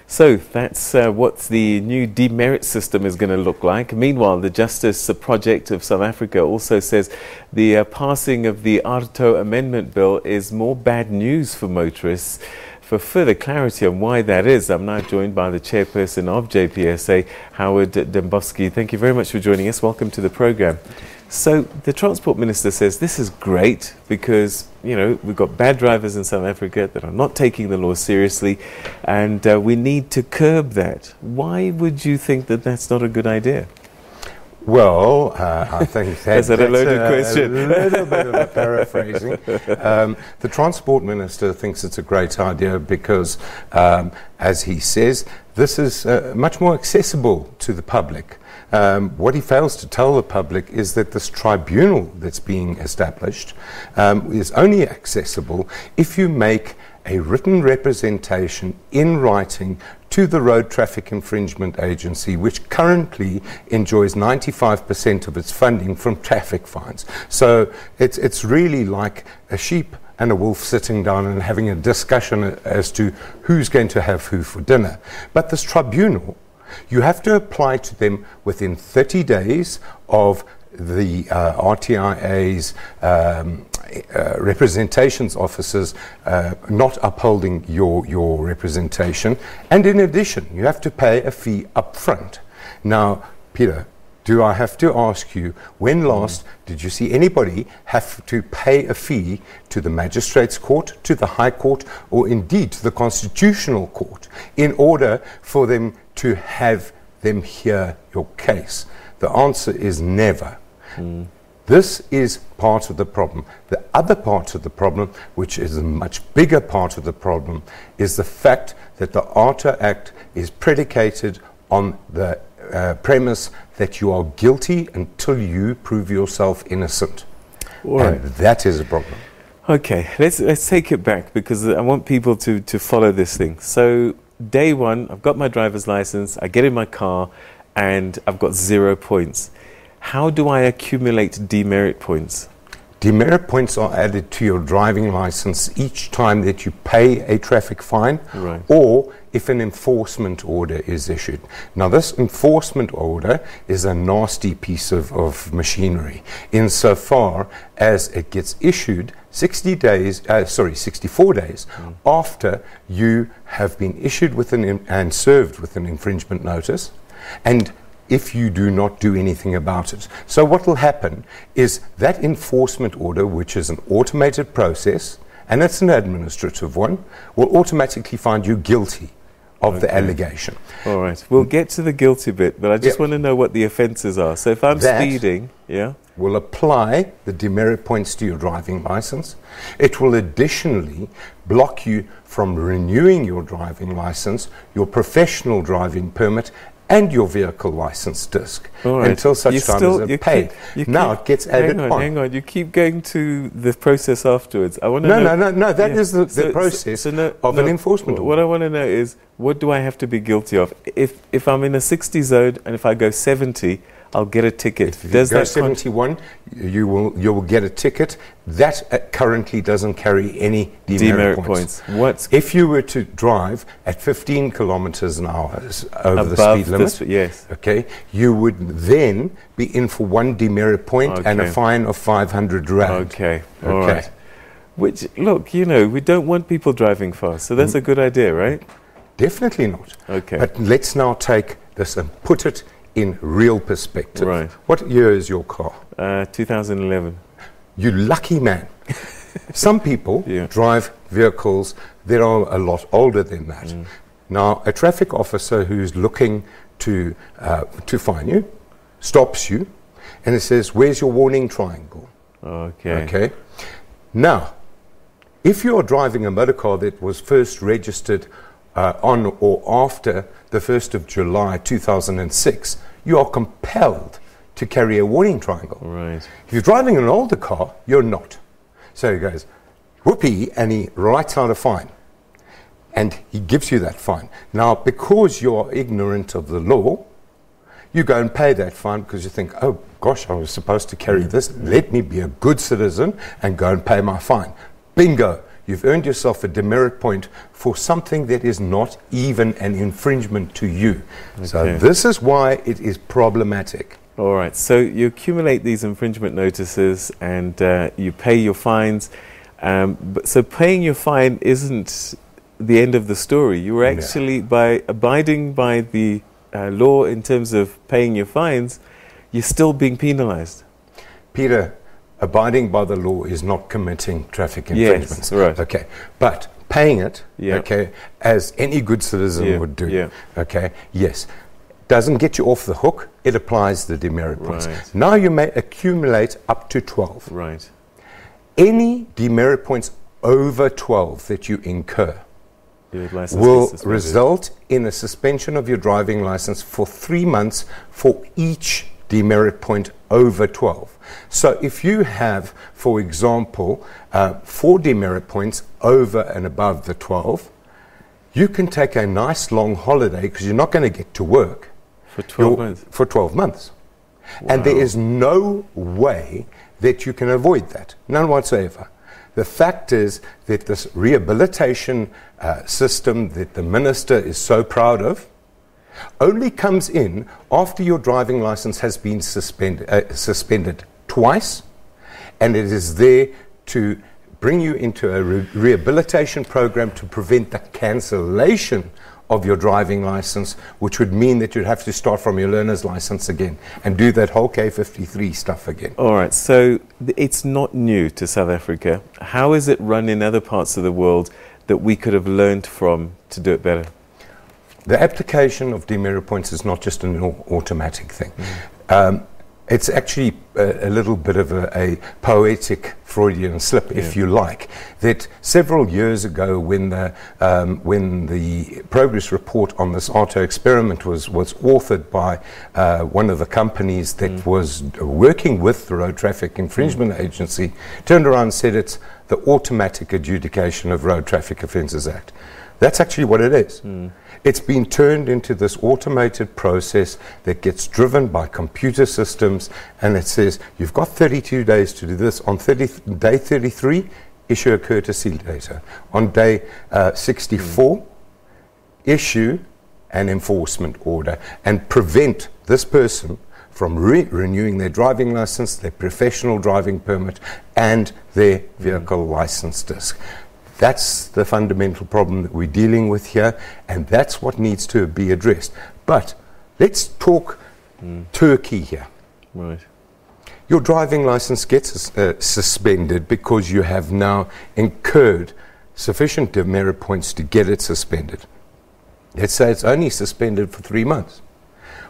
So that's what the new demerit system is going to look like. Meanwhile, the Justice Project of South Africa also says the passing of the Aarto Amendment Bill is more bad news for motorists. For further clarity on why that is, I'm now joined by the chairperson of JPSA, Howard Dembovsky. Thank you very much for joining us. Welcome to the program. So the Transport Minister says this is great because, you know, we've got bad drivers in South Africa that are not taking the law seriously, and we need to curb that. Why would you think that that's not a good idea? Well, I think that's a loaded question. A little bit of a paraphrasing. The Transport Minister thinks it's a great idea because, as he says, this is much more accessible to the public. What he fails to tell the public is that this tribunal that's being established is only accessible if you make a written representation in writing to the Road Traffic Infringement Agency, which currently enjoys 95% of its funding from traffic fines. So it's really like a sheep and a wolf sitting down and having a discussion as to who's going to have who for dinner. But this tribunal, you have to apply to them within 30 days of the RTIA's representations officers not upholding your representation, and in addition you have to pay a fee up front. Now, Peter, do I have to ask you, when last did you see anybody have to pay a fee to the Magistrates Court, to the High Court, or indeed to the Constitutional Court in order for them to have them hear your case? The answer is never. This is part of the problem. The other part of the problem, which is a much bigger part of the problem, is the fact that the Aarto Act is predicated on the premise that you are guilty until you prove yourself innocent. And that is a problem. Okay, let's take it back, because I want people to follow this thing. So day one, I've got my driver's license, I get in my car, and I've got 0 points. How do I accumulate demerit points? Demerit points are added to your driving license each time that you pay a traffic fine, or if an enforcement order is issued. Now, this enforcement order is a nasty piece of machinery insofar as it gets issued 64 days after you have been issued with and served with an infringement notice, and if you do not do anything about it. So what will happen is that enforcement order, which is an automated process, and it's an administrative one, will automatically find you guilty of the allegation. All right, we'll get to the guilty bit, but I just want to know what the offences are. So if I'm speeding, will apply the demerit points to your driving license. It will additionally block you from renewing your driving license, your professional driving permit, and your vehicle license disc until such time as it's paid. Now it gets added on. Hang on, you keep going to the process afterwards. I want to know. No, that is the process of an enforcement order. What I want to know is, what do I have to be guilty of? If I'm in a 60 zone and if I go 70, I'll get a ticket. If you go 71, you will get a ticket. That currently doesn't carry any demerit points. If you were to drive at 15 kilometers an hour over the speed limit, okay, you would then be in for 1 demerit point and a fine of 500 rand. Okay, all right. Which, look, you know, we don't want people driving fast, so that's a good idea, right? Definitely not. Okay. But let's now take this and put it in real perspective. Right. What year is your car? 2011. You lucky man. Some people drive vehicles that are a lot older than that. Now, a traffic officer who's looking to fine you stops you and it says, "Where's your warning triangle?" Okay. Now, if you are driving a motor car that was first registered on or after the 1st of July 2006, you are compelled to carry a warning triangle. Right. If you're driving an older car, you're not. So he goes, whoopee, and he writes out a fine. And he gives you that fine. Now, because you're ignorant of the law, you go and pay that fine because you think, oh gosh, I was supposed to carry this. Let me be a good citizen and go and pay my fine. Bingo. you've earned yourself a demerit point for something that is not even an infringement to you. Okay. So this is why it is problematic. All right, so you accumulate these infringement notices and you pay your fines. So paying your fine isn't the end of the story. You were actually, by abiding by the law in terms of paying your fines, you're still being penalized. Peter, abiding by the law is not committing traffic infringements. Yes, right. Okay, but paying it, okay, as any good citizen would do, okay, yes, doesn't get you off the hook. It applies the demerit points. Right. Now you may accumulate up to 12. Right. Any demerit points over 12 that you incur will result in a suspension of your driving license for 3 months for each demerit point over 12. So if you have, for example, 4 demerit points over and above the 12, you can take a nice long holiday because you're not going to get to work for 12 months. For 12 months. Wow. And there is no way that you can avoid that. None whatsoever. The fact is that this rehabilitation system that the minister is so proud of only comes in after your driving license has been suspended twice, and it is there to bring you into a rehabilitation program to prevent the cancellation of your driving license, which would mean that you'd have to start from your learner's license again and do that whole K53 stuff again. All right, so it's not new to South Africa. How is it run in other parts of the world that we could have learned from to do it better? The application of demerit points is not just an automatic thing. It's actually a little bit of a poetic Freudian slip, if you like, that several years ago when the progress report on this Aarto experiment was authored by one of the companies that was working with the Road Traffic Infringement Agency, turned around and said it's the Automatic Adjudication of Road Traffic Offences Act. That's actually what it is. It's been turned into this automated process that gets driven by computer systems, and it says, you've got 32 days to do this. On day 33, issue a courtesy letter. On day 64, issue an enforcement order and prevent this person from renewing their driving license, their professional driving permit, and their vehicle license disc. That's the fundamental problem that we're dealing with here, and that's what needs to be addressed. But let's talk Turkey here. Right. Your driving license gets suspended because you have now incurred sufficient demerit points to get it suspended. Let's say it's only suspended for 3 months.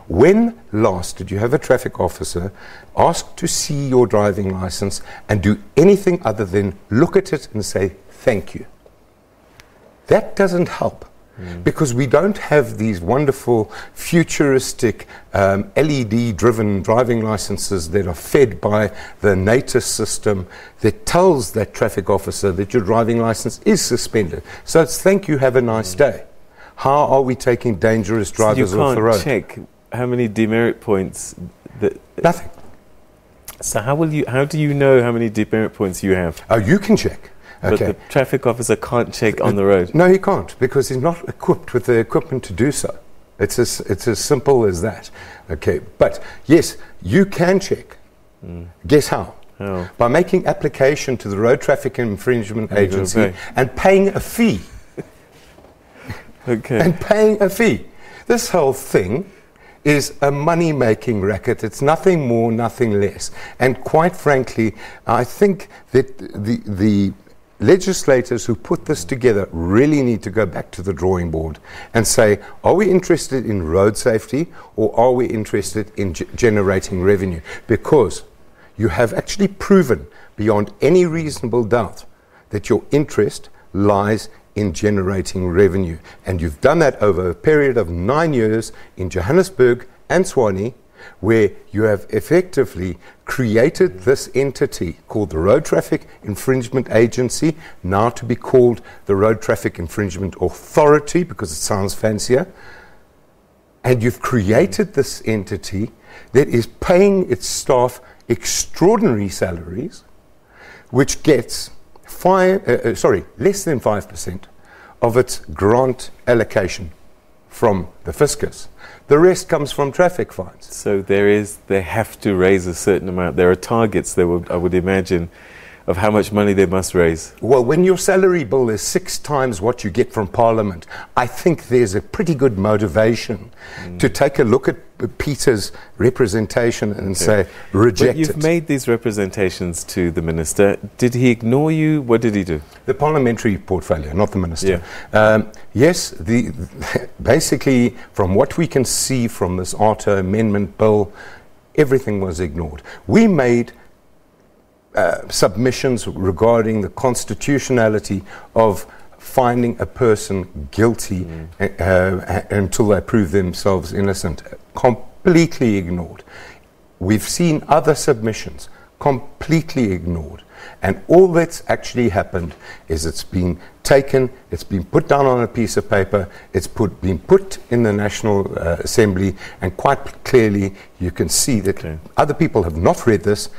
When last did you have a traffic officer ask to see your driving license and do anything other than look at it and say, thank you? That doesn't help because we don't have these wonderful futuristic LED-driven driving licenses that are fed by the NATIS system that tells that traffic officer that your driving license is suspended. So it's thank you, have a nice day. How are we taking dangerous drivers off the road? You can't check how many demerit points that... Nothing. So how do you know how many demerit points you have? Oh, you can check. But the traffic officer can't check on the road? No, he can't, because he's not equipped with the equipment to do so. It's as simple as that. Okay, but yes, you can check. Guess how? How? By making application to the Road Traffic Infringement Agency and paying a fee. Okay. And paying a fee. This whole thing is a money-making racket. It's nothing more, nothing less. And quite frankly, I think that the legislators who put this together really need to go back to the drawing board and say, are we interested in road safety or are we interested in generating revenue? Because you have actually proven beyond any reasonable doubt that your interest lies in generating revenue. And you've done that over a period of 9 years in Johannesburg and Tshwane, where you have effectively created this entity called the Road Traffic Infringement Agency, now to be called the Road Traffic Infringement Authority because it sounds fancier. And you've created this entity that is paying its staff extraordinary salaries, which gets less than 5% of its grant allocation from the fiscus. The rest comes from traffic fines. So they have to raise a certain amount. There are targets, I would imagine, of how much money they must raise. Well, when your salary bill is 6 times what you get from Parliament, I think there's a pretty good motivation to take a look at Peter's representation and say, reject it. But you've made these representations to the Minister. Did he ignore you? What did he do? The parliamentary portfolio, not the Minister. Yeah. Yes, basically, from what we can see from this Aarto Amendment Bill, everything was ignored. We made submissions regarding the constitutionality of finding a person guilty until they prove themselves innocent. Completely ignored. We've seen other submissions completely ignored. And all that's actually happened is it's been taken, it's been put down on a piece of paper, it's been put in the National Assembly, and quite clearly you can see that other people have not read this,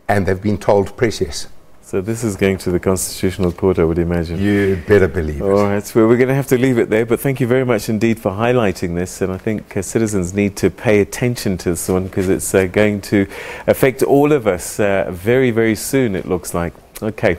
and they've been told press yes. So this is going to the Constitutional Court, I would imagine. You better believe it. All right, so we're going to have to leave it there, but thank you very much indeed for highlighting this, and I think citizens need to pay attention to this one because it's going to affect all of us very, very soon, it looks like. Okay.